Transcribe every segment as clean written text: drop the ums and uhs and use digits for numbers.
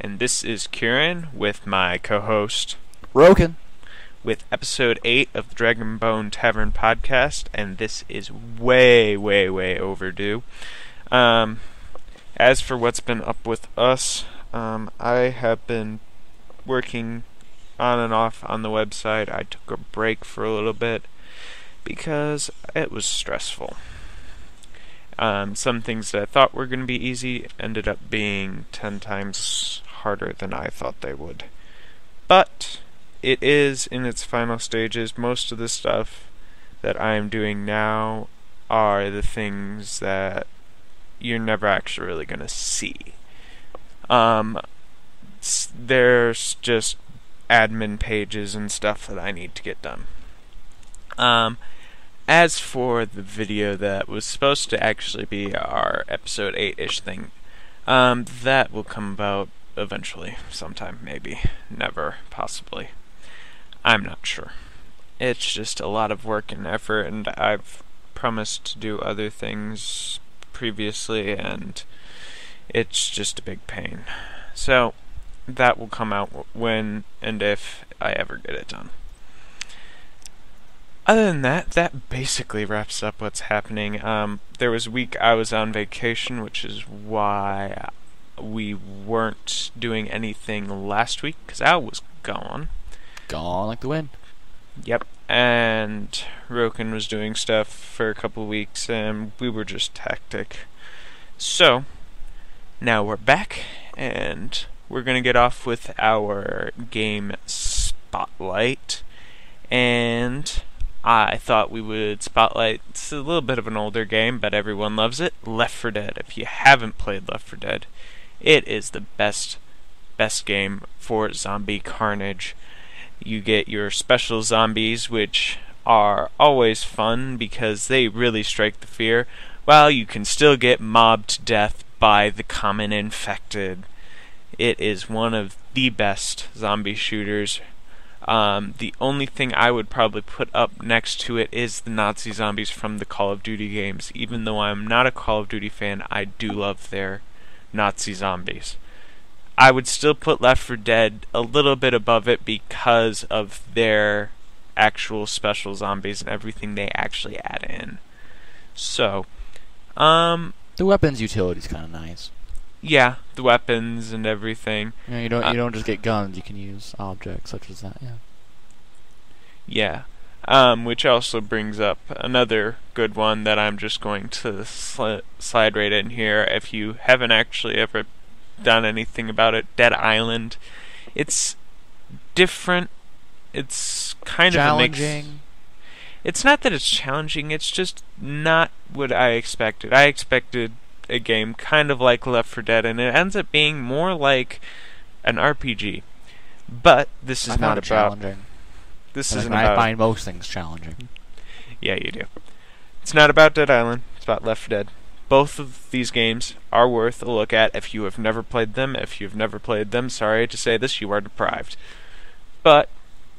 And this is Kieran with my co-host Roken. with episode 8 of the Dragonbone Tavern podcast, and this is way overdue. As for what's been up with us, I have been working on and off on the website. I took a break for a little bit because it was stressful. Some things that I thought were going to be easy ended up being 10 times harder than I thought they would. But it is in its final stages. Most of the stuff that I'm doing now are the things that you're never actually really going to see. There's just admin pages and stuff that I need to get done. As for the video that was supposed to actually be our episode 8-ish thing, that will come about eventually, sometime, maybe, never, possibly. I'm not sure. It's just a lot of work and effort, and I've promised to do other things previously, and it's just a big pain. So, that will come out when and if I ever get it done. Other than that, that basically wraps up what's happening. There was a week I was on vacation, which is why we weren't doing anything last week, because I was gone. Gone like the wind. Yep, and Roken was doing stuff for a couple weeks, and we were just hectic. So, now we're back, and we're going to get off with our game Spotlight, and I thought we would spotlight, it's a little bit of an older game, but everyone loves it, Left 4 Dead. If you haven't played Left 4 Dead, it is the best game for zombie carnage. You get your special zombies, which are always fun because they really strike the fear, while you can still get mobbed to death by the common infected. It is one of the best zombie shooters. The only thing I would probably put up next to it is the Nazi zombies from the Call of Duty games. Even though I'm not a Call of Duty fan, I do love their Nazi zombies. I would still put Left 4 Dead a little bit above it because of their actual special zombies and everything they actually add in. So, the weapons utility is kind of nice. Yeah, the weapons and everything. You know, you don't just get guns. You can use objects such as that. Yeah. Which also brings up another good one that I'm just going to slide right in here. If you haven't actually ever done anything about it, Dead Island. It's different. It's kind of challenging. It's not that it's challenging. It's just not what I expected. I expected a game kind of like Left 4 Dead, and it ends up being more like an RPG. But this is not about challenging. This isn't about. I find most things challenging. Yeah, you do. It's not about Dead Island. It's about Left 4 Dead. Both of these games are worth a look at if you have never played them. If you've never played them, sorry to say this, you are deprived. But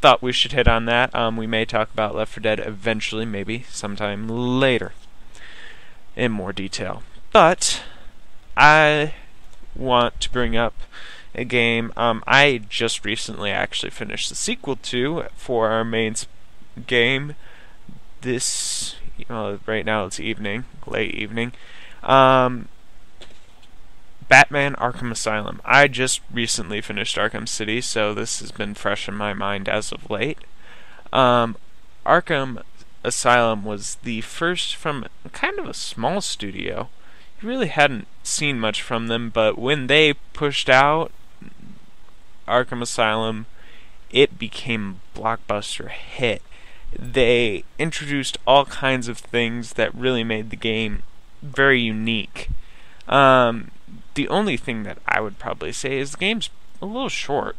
thought we should hit on that. We may talk about Left 4 Dead eventually, maybe sometime later, in more detail. But I want to bring up a game I just recently actually finished the sequel to for our main game. This, right now it's evening, late evening. Batman Arkham Asylum. I just recently finished Arkham City, so this has been fresh in my mind as of late. Arkham Asylum was the first from kind of a small studio. You really hadn't seen much from them, but when they pushed out Arkham Asylum, it became a blockbuster hit. They introduced all kinds of things that really made the game very unique. The only thing that I would probably say is the game's a little short,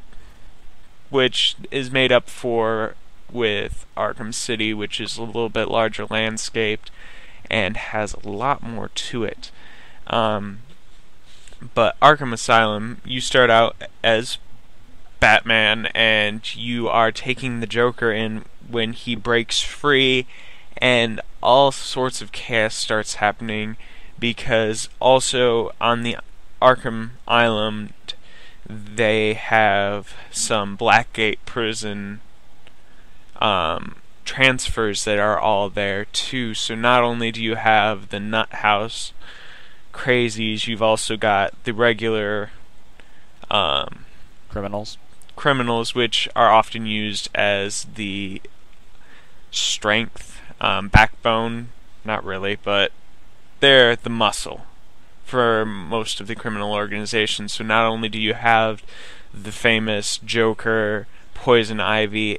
which is made up for with Arkham City, which is a little bit larger landscaped and has a lot more to it. But Arkham Asylum, you start out as Batman, and you are taking the Joker in when he breaks free, and all sorts of chaos starts happening, because also on the Arkham Island they have some Blackgate prison transfers that are all there too. So not only do you have the nut house crazies, you've also got the regular criminals, which are often used as the strength, backbone, not really, but they're the muscle for most of the criminal organizations. So not only do you have the famous Joker, Poison Ivy,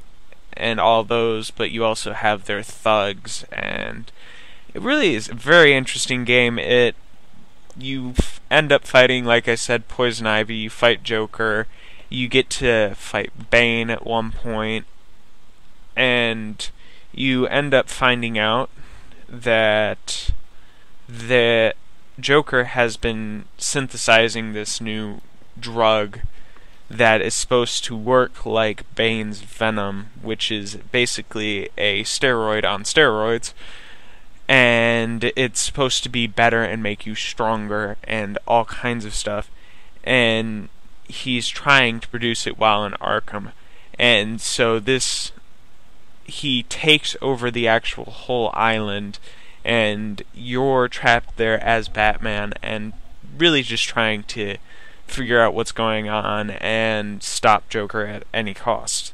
and all those, but you also have their thugs, and it really is a very interesting game. You end up fighting, like I said, Poison Ivy, you fight Joker, you get to fight Bane at one point, and you end up finding out that the Joker has been synthesizing this new drug that is supposed to work like Bane's Venom, which is basically a steroid on steroids, and it's supposed to be better and make you stronger and all kinds of stuff, and he's trying to produce it while in Arkham, and so he takes over the actual whole island, and you're trapped there as Batman and really just trying to figure out what's going on and stop Joker at any cost.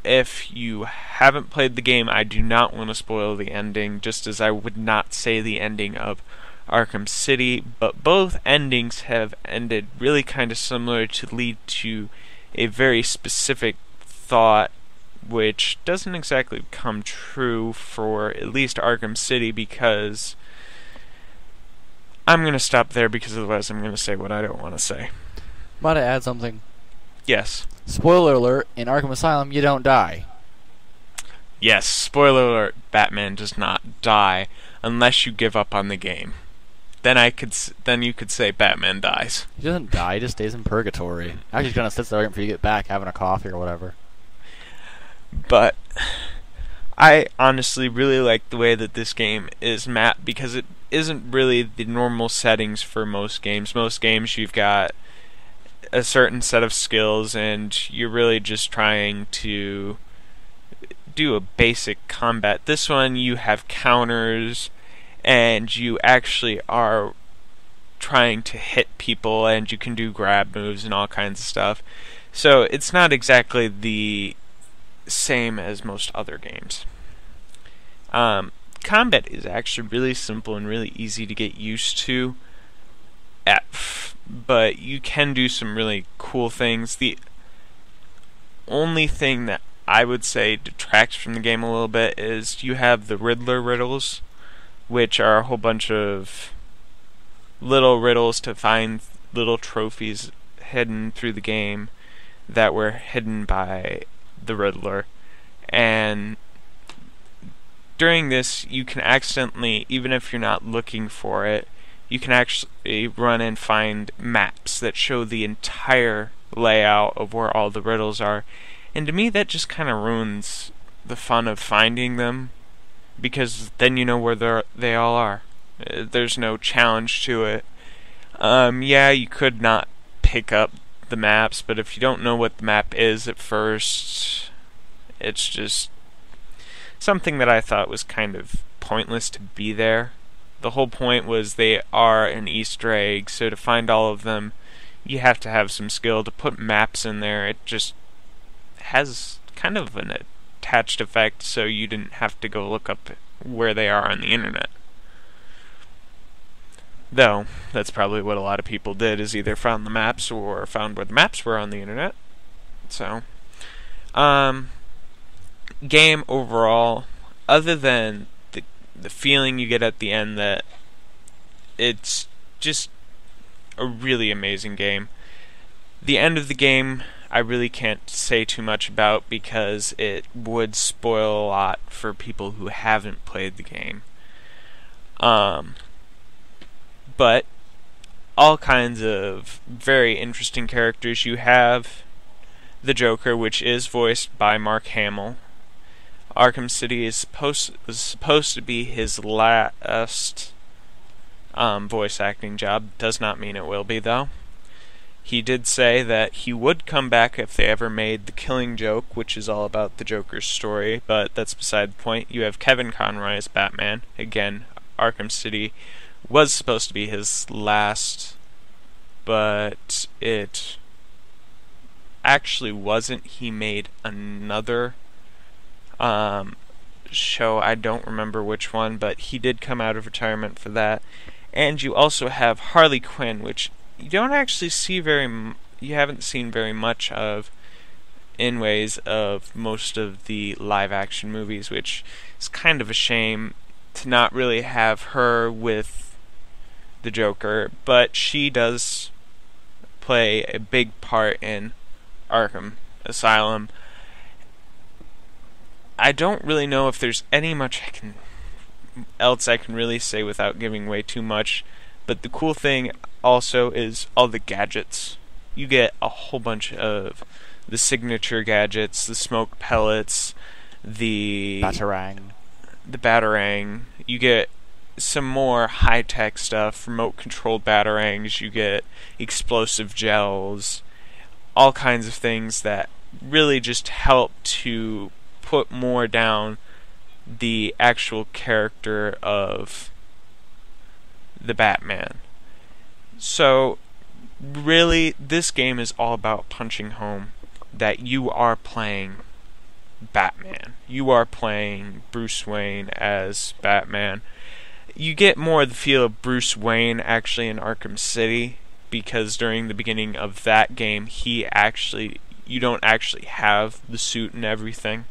If you haven't played the game, I do not want to spoil the ending, just as I would not say the ending of Arkham City, but both endings have ended really kind of similar to lead to a very specific thought, which doesn't exactly come true for at least Arkham City, because I'm going to stop there, because otherwise I'm going to say what I don't want to say. Might I add something? Yes. Spoiler alert, in Arkham Asylum, you don't die. Yes, spoiler alert, Batman does not die unless you give up on the game. Then you could say Batman dies. He doesn't die, he just stays in purgatory. Actually, he's gonna sit there waiting for you to get back, having a coffee or whatever. But I honestly really like the way that this game is mapped, because it isn't really the normal settings for most games. Most games you've got a certain set of skills and you're really just trying to do a basic combat. This one you have counters and you actually are trying to hit people, and you can do grab moves and all kinds of stuff. So it's not exactly the same as most other games. Combat is actually really simple and really easy to get used to, but you can do some really cool things. The only thing that I would say detracts from the game a little bit is you have the Riddler riddles, which are a whole bunch of little riddles to find little trophies hidden through the game that were hidden by the Riddler. And during this, you can accidentally, even if you're not looking for it, you can actually run and find maps that show the entire layout of where all the riddles are. And to me, that just kind of ruins the fun of finding them, because then you know where they all are. There's no challenge to it. Yeah, you could not pick up the maps, but if you don't know what the map is at first, it's just something that I thought was kind of pointless to be there. The whole point was they are an Easter egg, so to find all of them, you have to have some skill. To put maps in there, it just has kind of an attached effect, so you didn't have to go look up where they are on the internet. Though, that's probably what a lot of people did, is either found the maps or found where the maps were on the internet. So, game overall, other than the feeling you get at the end that it's just a really amazing game. The end of the game, I really can't say too much about, because it would spoil a lot for people who haven't played the game. But all kinds of very interesting characters. You have the Joker, which is voiced by Mark Hamill. Arkham City was supposed to be his last voice acting job. Does not mean it will be, though. He did say that he would come back if they ever made The Killing Joke, which is all about the Joker's story, but that's beside the point. You have Kevin Conroy as Batman. Again, Arkham City was supposed to be his last, but it actually wasn't. He made another show. I don't remember which one, but he did come out of retirement for that. And you also have Harley Quinn, which you don't actually see you haven't seen very much of in ways of most of the live action movies, which is kind of a shame to not really have her with the Joker, but she does play a big part in Arkham Asylum. I don't really know if there's any much else I can really say without giving away too much, but the cool thing also is all the gadgets. You get a whole bunch of the signature gadgets, the smoke pellets, the Batarang. You get some more high-tech stuff, remote-controlled batarangs. You get explosive gels, all kinds of things that really just help to put more down the actual character of the Batman. So, really, this game is all about punching home that you are playing Batman. You are playing Bruce Wayne as Batman. You get more of the feel of Bruce Wayne actually in Arkham City, because during the beginning of that game, you don't actually have the suit and everything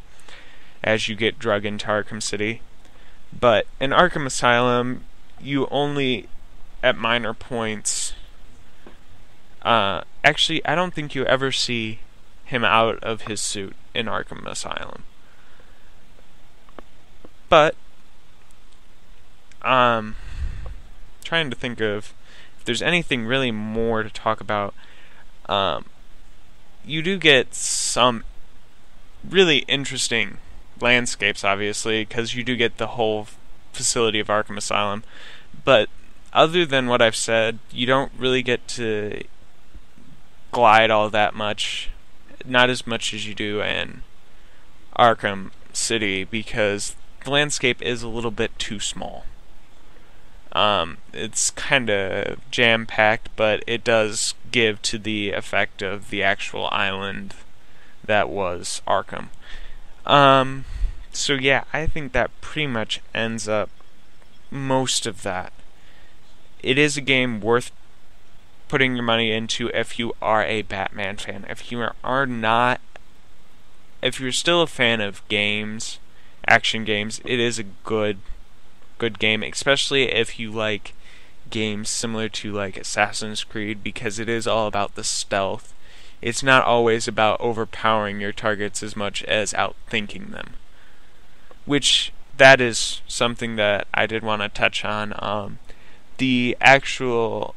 as you get drug into Arkham City. But in Arkham Asylum, you only, at minor points, actually, I don't think you ever see him out of his suit in Arkham Asylum. But, trying to think of if there's anything really more to talk about. You do get some really interesting landscapes, obviously, because you do get the whole facility of Arkham Asylum. But other than what I've said, you don't really get to glide all that much. Not as much as you do in Arkham City, because the landscape is a little bit too small. It's kind of jam-packed, but it does give to the effect of the actual island that was Arkham. So yeah, I think that pretty much ends up most of that. It is a game worth putting your money into if you are a Batman fan. If you are not, if you're still a fan of games, action games, it is a good game, especially if you like games similar to like Assassin's Creed, because it is all about the stealth. It's not always about overpowering your targets as much as outthinking them, which that is something that I did want to touch on. The actual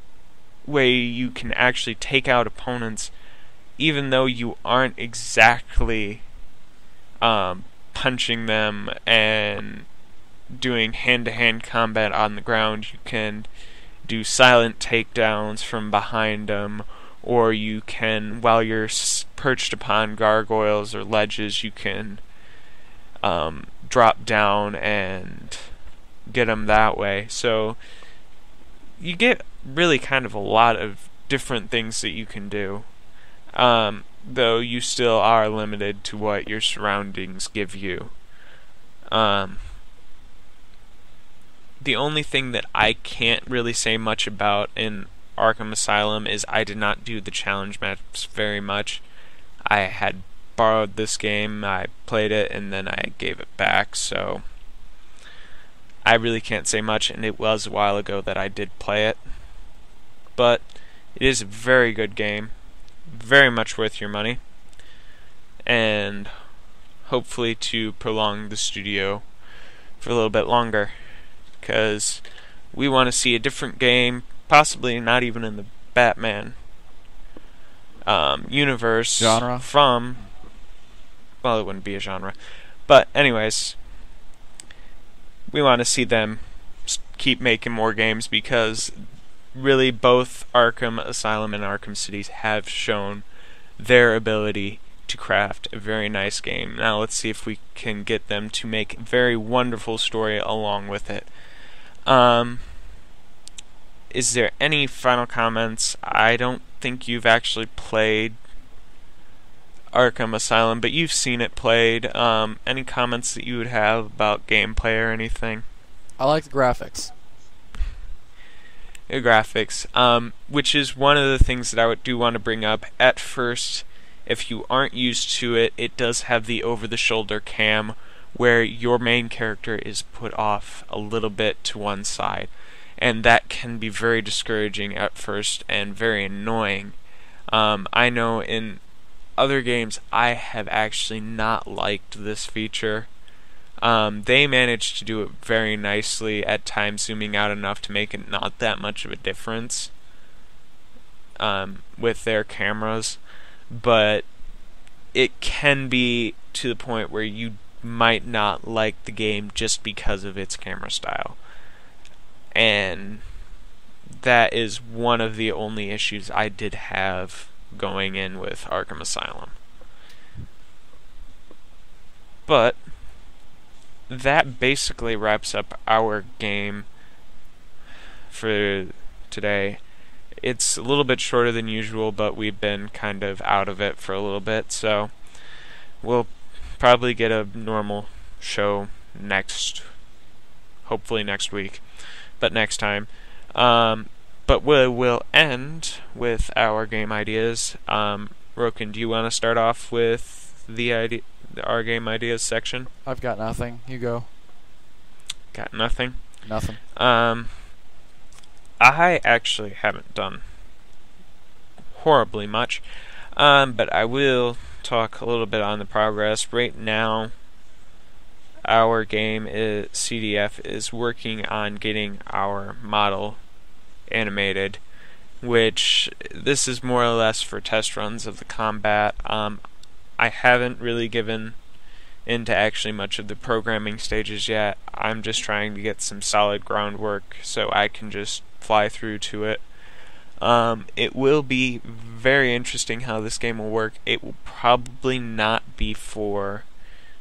way you can actually take out opponents, even though you aren't exactly punching them and doing hand-to-hand combat on the ground. You can do silent takedowns from behind them, or you can, while you're perched upon gargoyles or ledges, you can drop down and get them that way. So you get really kind of a lot of different things that you can do, though you still are limited to what your surroundings give you. The only thing that I can't really say much about in Arkham Asylum is I did not do the challenge maps very much. I had borrowed this game, I played it, and then I gave it back, so I really can't say much, and it was a while ago that I did play it. But it is a very good game, very much worth your money, and hopefully to prolong the studio for a little bit longer, because we want to see a different game, possibly not even in the Batman universe Genre? from, well, it wouldn't be a genre, but anyways, we want to see them keep making more games, because really both Arkham Asylum and Arkham Cities have shown their ability to craft a very nice game. Now let's see if we can get them to make a very wonderful story along with it. Is there any final comments? I don't think you've actually played Arkham Asylum, but you've seen it played. Any comments that you would have about gameplay or anything? I like the graphics. The graphics, which is one of the things that I do want to bring up. At first, if you aren't used to it, it does have the over-the-shoulder cam where your main character is put off a little bit to one side, and that can be very discouraging at first and very annoying. I know in other games I have actually not liked this feature. They managed to do it very nicely, at times zooming out enough to make it not that much of a difference with their cameras, but it can be to the point where you might not like the game just because of its camera style. And that is one of the only issues I did have going in with Arkham Asylum. But that basically wraps up our game for today. It's a little bit shorter than usual, but we've been kind of out of it for a little bit, so we'll probably get a normal show hopefully next week, but next time. But we'll end with our game ideas. Roken, do you want to start off with our game ideas section? I've got nothing. You go. Got nothing? Nothing. I actually haven't done horribly much, but I will talk a little bit on the progress. Right now, our game CDF is working on getting our model animated, which this is more or less for test runs of the combat. I haven't really given into actually much of the programming stages yet. I'm just trying to get some solid groundwork so I can just fly through to it. It will be very interesting how this game will work. It will probably not be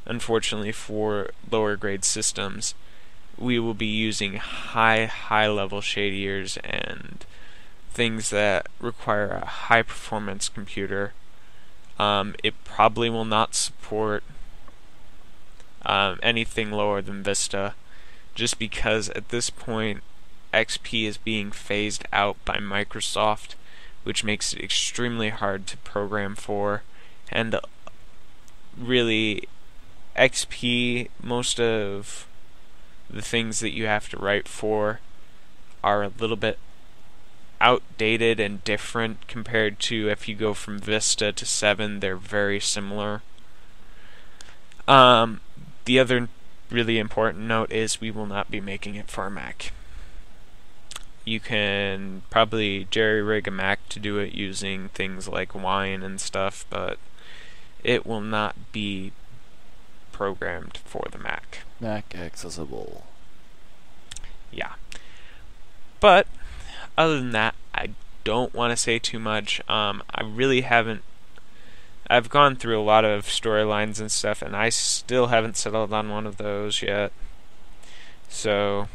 unfortunately, for lower grade systems. We will be using high level shaders and things that require a high performance computer. It probably will not support anything lower than Vista, just because at this point XP is being phased out by Microsoft, which makes it extremely hard to program for. And really, XP, most of the things that you have to write for are a little bit outdated and different compared to if you go from Vista to 7. They're very similar. The other really important note is we will not be making it for a Mac. You can probably jerry-rig a Mac to do it using things like Wine and stuff, but it will not be programmed for the Mac. Mac accessible. Yeah. But other than that, I don't want to say too much. I really haven't. I've gone through a lot of storylines and stuff, and I still haven't settled on one of those yet. So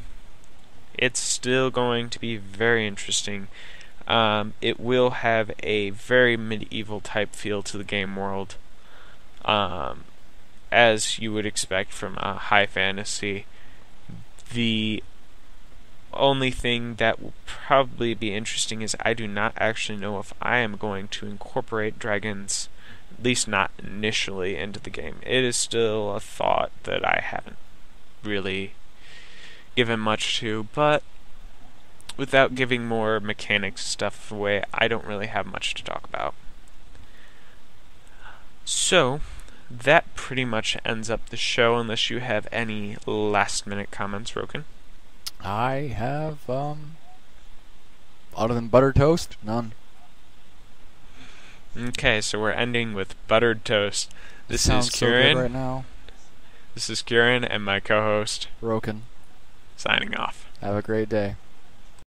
it's still going to be very interesting. It will have a very medieval type feel to the game world, as you would expect from a high fantasy. The only thing that will probably be interesting is I do not actually know if I am going to incorporate dragons, at least not initially, into the game. It is still a thought that I haven't really given much to, but without giving more mechanics stuff away, I don't really have much to talk about. So that pretty much ends up the show, unless you have any last minute comments, Roken. I have, other than buttered toast, none. Okay, so we're ending with buttered toast. This Sounds is so Kieran. good right now. This is Kieran and my co-host, Roken. signing off. Have a great day.